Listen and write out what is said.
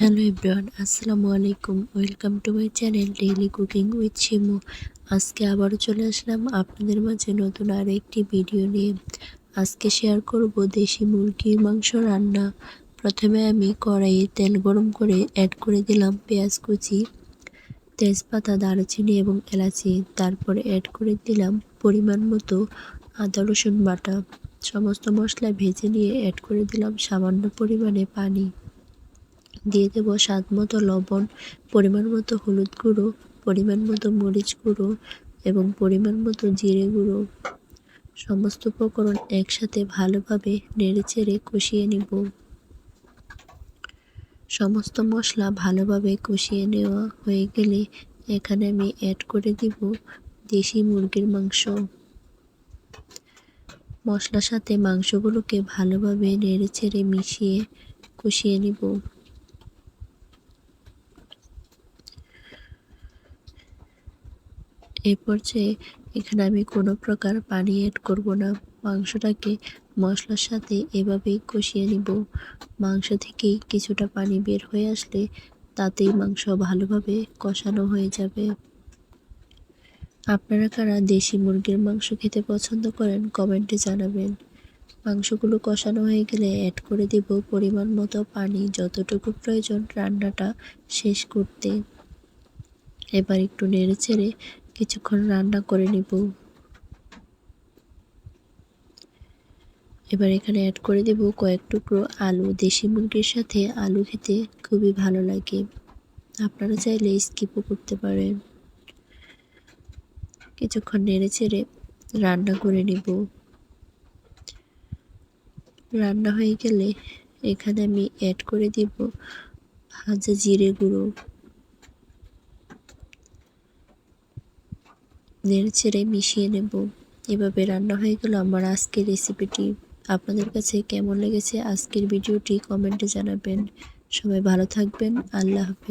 Hello everyone, আসসালামু আলাইকুম। Welcome to my channel daily cooking with Shimu. আজকে আবারও চলে আসলাম আপনাদের মাঝে নতুন আরও একটি ভিডিও নিয়ে। আজকে শেয়ার করব দেশি মুরগির মাংস রান্না। প্রথমে আমি কড়াইয়ে তেল গরম করে অ্যাড করে দিলাম পেঁয়াজ কুচি, তেজপাতা, দারুচিনি এবং এলাচি। তারপরে অ্যাড করে দিলাম পরিমাণ মতো আদা রসুন বাটা। সমস্ত মশলা ভেজে নিয়ে অ্যাড করে দিলাম সামান্য পরিমাণে পানি। দিয়ে দেব স্বাদ মতো লবণ, পরিমাণ মতো হলুদ গুঁড়ো, পরিমাণ মতো মরিচ গুঁড়ো এবং পরিমাণ মতো জিরে গুঁড়ো। সমস্ত উপকরণ একসাথে ভালোভাবে নেড়েচেড়ে কষিয়ে নেব। সমস্ত মশলা ভালোভাবে কষিয়ে নেওয়া হয়ে গেলে এখানে আমি অ্যাড করে দিব দেশি মুরগির মাংস। মশলার সাথে মাংসগুলোকে ভালোভাবে নেড়েচেড়ে মিশিয়ে কষিয়ে নেব। এই পর্যায়ে এখানে আমি কোনো প্রকার পানি অ্যাড করব না। মাংসটাকে মশলার সাথে এভাবেই কষিয়ে নিব। মাংস থেকেই কিছুটা পানি বের হয়ে আসলে তাতেই মাংস ভালোভাবে কষানো হয়ে যাবে। আপনারা কারা দেশি মুরগির মাংস খেতে পছন্দ করেন কমেন্টে জানাবেন। মাংসগুলো কষানো হয়ে গেলে অ্যাড করে দেব পরিমাণ মতো পানি, যতটুকু প্রয়োজন রান্নাটা শেষ করতে। এবার একটু নেড়েচেড়ে কিছুক্ষণ রান্না করে নিব। এবার এখানে অ্যাড করে দেব কয়েক টুকরো আলু। দেশি মুরগির সাথে আলু খেতে খুবই ভালো লাগে, আপনারা চাইলে স্কিপও করতে পারেন। কিছুক্ষণ নেড়েচেড়ে রান্না করে নিব। রান্না হয়ে গেলে এখানে আমি অ্যাড করে দিব ভাজা জিরে গুঁড়ো। নেড়েচেড়ে মিশিয়ে নেব। এভাবে রান্না হয়ে গেল আমার আজকের রেসিপিটি। আপনাদের কাছে কেমন লেগেছে আজকের ভিডিওটি কমেন্টে জানাবেন। সবাই ভালো থাকবেন। আল্লাহ হাফেজ।